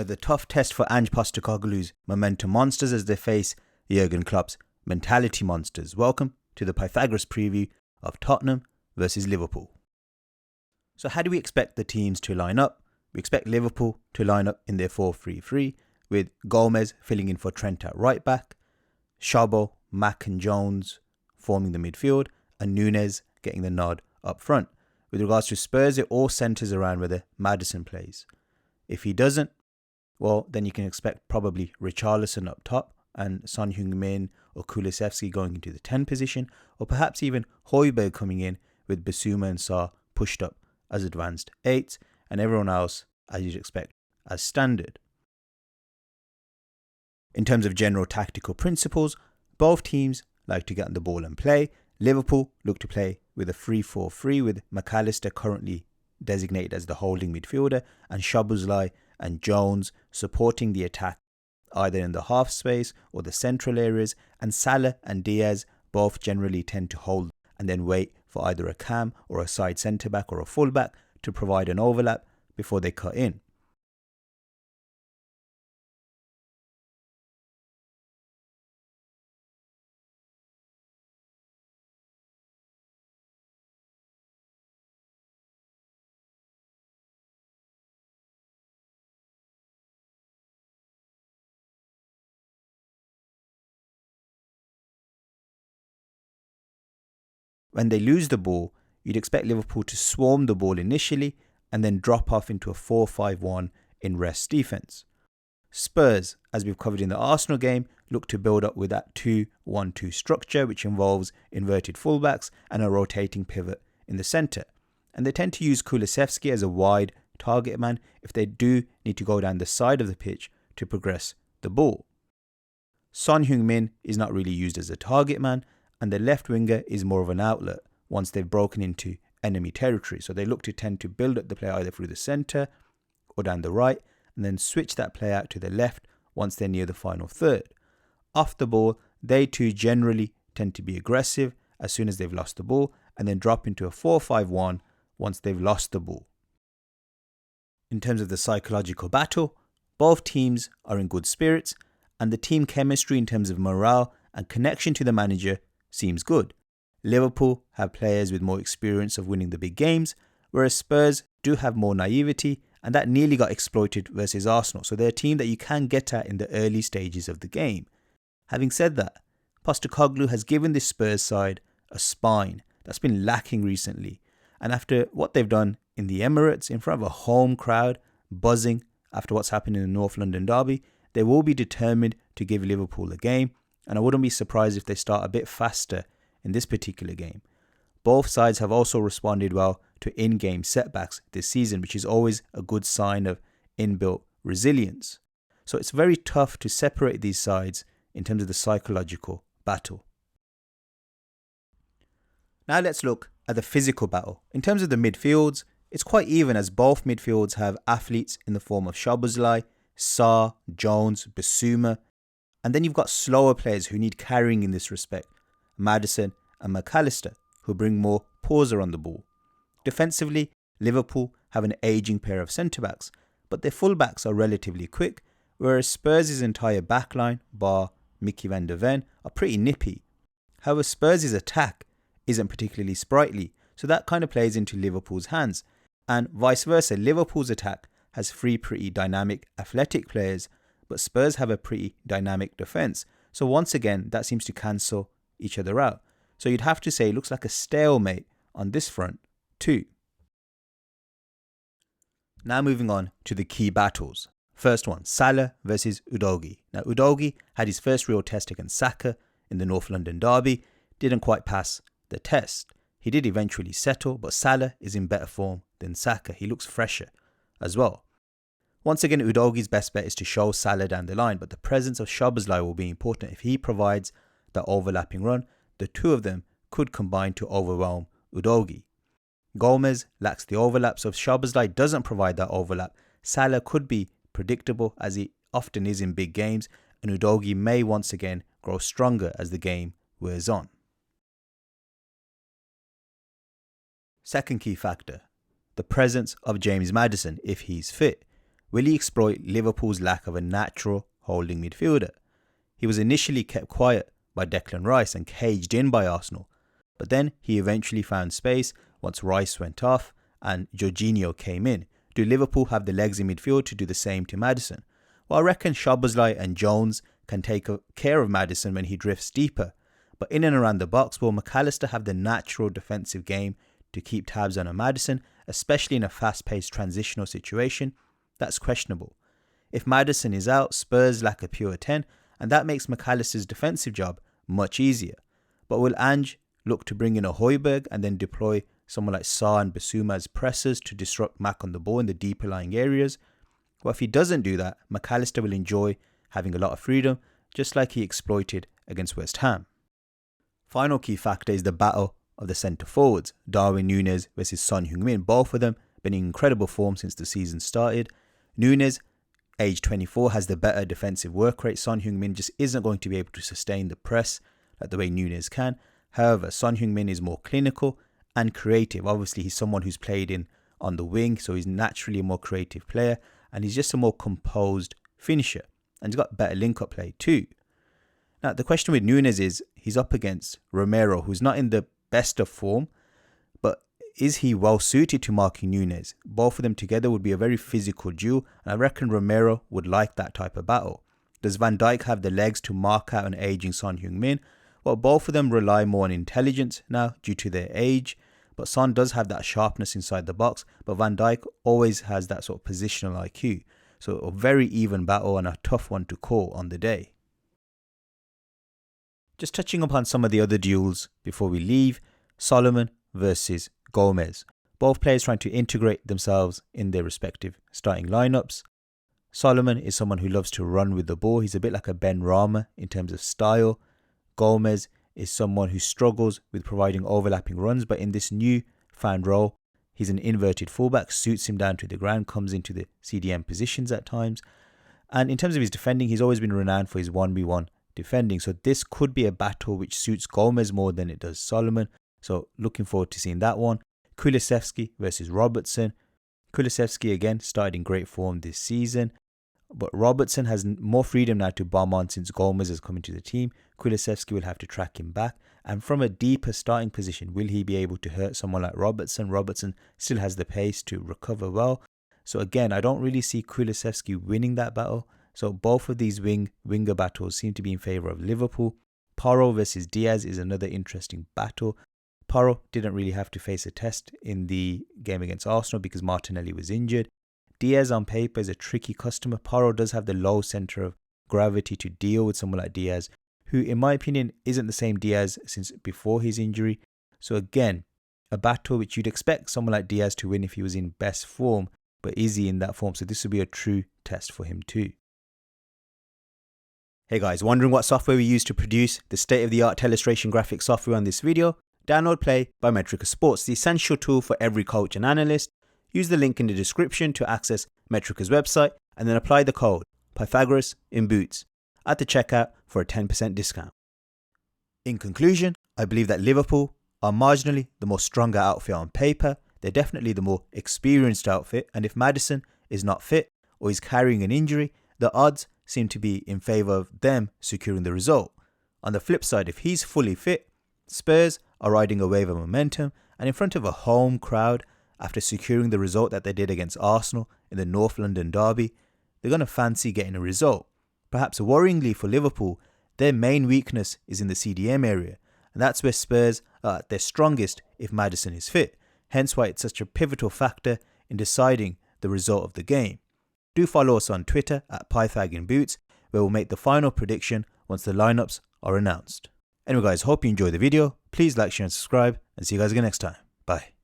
Another tough test for Ange Postecoglou's momentum monsters as they face Jurgen Klopp's mentality monsters. Welcome to the Pythagoras preview of Tottenham versus Liverpool. So how do we expect the teams to line up? We expect Liverpool to line up in their 4-3-3 with Gomez filling in for Trent at right back, Szabo, Mack and Jones forming the midfield, and Nunez getting the nod up front. With regards to Spurs, it all centres around whether Maddison plays. If he doesn't, well, then you can expect probably Richarlison up top and Son Heung-min or Kulusevski going into the 10 position, or perhaps even Højbjerg coming in with Bissouma and Sarr pushed up as advanced 8s, and everyone else, as you'd expect, as standard. In terms of general tactical principles, both teams like to get on the ball and play. Liverpool look to play with a 3-4-3 with McAllister currently designated as the holding midfielder and Szoboszlai and Jones supporting the attack either in the half space or the central areas, and Salah and Diaz both generally tend to hold and then wait for either a cam or a side centre back or a full back to provide an overlap before they cut in. When they lose the ball, you'd expect Liverpool to swarm the ball initially and then drop off into a 4-5-1 in rest defence. Spurs, as we've covered in the Arsenal game, look to build up with that 2-1-2 structure, which involves inverted fullbacks and a rotating pivot in the centre. And they tend to use Kulusevski as a wide target man if they do need to go down the side of the pitch to progress the ball. Son Heung-min is not really used as a target man, and the left winger is more of an outlet once they've broken into enemy territory. So they look to tend to build up the play either through the centre or down the right, and then switch that play out to the left once they're near the final third. Off the ball, they too generally tend to be aggressive as soon as they've lost the ball, and then drop into a 4-5-1 once they've lost the ball. In terms of the psychological battle, both teams are in good spirits, and the team chemistry in terms of morale and connection to the manager seems good. Liverpool have players with more experience of winning the big games, whereas Spurs do have more naivety, and that nearly got exploited versus Arsenal. So they're a team that you can get at in the early stages of the game. Having said that, Postecoglou has given this Spurs side a spine that's been lacking recently. And after what they've done in the Emirates, in front of a home crowd, buzzing after what's happened in the North London derby, they will be determined to give Liverpool a game. And I wouldn't be surprised if they start a bit faster in this particular game. Both sides have also responded well to in-game setbacks this season, which is always a good sign of inbuilt resilience. So it's very tough to separate these sides in terms of the psychological battle. Now let's look at the physical battle. In terms of the midfields, it's quite even as both midfields have athletes in the form of Szoboszlai, Sarr, Jones, Bissouma, and then you've got slower players who need carrying in this respect, Maddison and McAllister, who bring more pauser on the ball. Defensively, Liverpool have an ageing pair of centre-backs, but their full-backs are relatively quick, whereas Spurs' entire backline, bar Mickey van der Ven, are pretty nippy. However, Spurs' attack isn't particularly sprightly, so that kind of plays into Liverpool's hands, and vice versa. Liverpool's attack has 3 pretty dynamic, athletic players, but Spurs have a pretty dynamic defence. So once again, that seems to cancel each other out. So you'd have to say it looks like a stalemate on this front too. Now moving on to the key battles. First one, Salah versus UDOGIE. Now UDOGIE had his first real test against Saka in the North London derby, didn't quite pass the test. He did eventually settle, but Salah is in better form than Saka. He looks fresher as well. Once again, UDOGIE's best bet is to show Salah down the line, but the presence of Szoboszlai will be important. If he provides that overlapping run, the two of them could combine to overwhelm UDOGIE. Gomez lacks the overlap, so if Szoboszlai doesn't provide that overlap, Salah could be predictable as he often is in big games, and UDOGIE may once again grow stronger as the game wears on. Second key factor, the presence of James Maddison if he's fit. will he exploit Liverpool's lack of a natural holding midfielder? He was initially kept quiet by Declan Rice and caged in by Arsenal, but then he eventually found space once Rice went off and Jorginho came in. Do Liverpool have the legs in midfield to do the same to Maddison? Well, I reckon Szoboszlai and Jones can take care of Maddison when he drifts deeper, but in and around the box, will McAllister have the natural defensive game to keep tabs on a Maddison, especially in a fast-paced transitional situation? That's questionable. If Maddison is out, Spurs lack a pure 10, and that makes McAllister's defensive job much easier. But will Ange look to bring in a Højbjerg and then deploy someone like Sarr and Basuma as pressers to disrupt Mac on the ball in the deeper lying areas? Well, if he doesn't do that, McAllister will enjoy having a lot of freedom, just like he exploited against West Ham. Final key factor is the battle of the centre forwards, Darwin Núñez versus Son Heung-min. Both of them been in incredible form since the season started. Núñez, age 24, has the better defensive work rate. Son Heung-min just isn't going to be able to sustain the press like the way Núñez can. However, Son Heung-min is more clinical and creative. Obviously, he's someone who's played in on the wing, so he's naturally a more creative player, and he's just a more composed finisher, and he's got better link-up play too. Now, the question with Núñez is he's up against Romero, who's not in the best of form, but is he well suited to marking Núñez? Both of them together would be a very physical duel, and I reckon Romero would like that type of battle. Does Van Dijk have the legs to mark out an aging Son Heung-min? Well, both of them rely more on intelligence now due to their age, but Son does have that sharpness inside the box, but Van Dijk always has that sort of positional IQ. So a very even battle and a tough one to call on the day. Just touching upon some of the other duels before we leave. Solomon versus Gomez. Both players trying to integrate themselves in their respective starting lineups. Solomon is someone who loves to run with the ball. He's a bit like a Ben Rama in terms of style. Gomez is someone who struggles with providing overlapping runs, but in this new found role, he's an inverted fullback, suits him down to the ground, comes into the CDM positions at times. And in terms of his defending, he's always been renowned for his 1v1 defending. So this could be a battle which suits Gomez more than it does Solomon. So looking forward to seeing that one. Kulusevski versus Robertson. Kulusevski again started in great form this season, but Robertson has more freedom now to bomb on since Gomez has come into the team. Kulusevski will have to track him back, and from a deeper starting position, will he be able to hurt someone like Robertson? Robertson still has the pace to recover well. So again, I don't really see Kulusevski winning that battle. So both of these winger battles seem to be in favour of Liverpool. Porro versus Diaz is another interesting battle. Porro didn't really have to face a test in the game against Arsenal because Martinelli was injured. Diaz on paper is a tricky customer. Porro does have the low centre of gravity to deal with someone like Diaz, who in my opinion isn't the same Diaz since before his injury. So again, a battle which you'd expect someone like Diaz to win if he was in best form, but is he in that form? So this will be a true test for him too. Hey guys, wondering what software we use to produce the state-of-the-art illustration graphic software on this video? Download Play by Metrica Sports, the essential tool for every coach and analyst. Use the link in the description to access Metrica's website and then apply the code Pythagoras in Boots at the checkout for a 10% discount. In conclusion, I believe that Liverpool are marginally the more stronger outfit on paper. They're definitely the more experienced outfit, and if Maddison is not fit or is carrying an injury, the odds seem to be in favour of them securing the result. On the flip side, if he's fully fit, Spurs are riding a wave of momentum, and in front of a home crowd, after securing the result that they did against Arsenal in the North London derby, they're going to fancy getting a result. Perhaps worryingly for Liverpool, their main weakness is in the CDM area, and that's where Spurs are at their strongest if Maddison is fit, hence why it's such a pivotal factor in deciding the result of the game. Do follow us on Twitter at PythagInBoots, where we'll make the final prediction once the lineups are announced. Anyway guys, hope you enjoyed the video. Please like, share and subscribe, and see you guys again next time. Bye.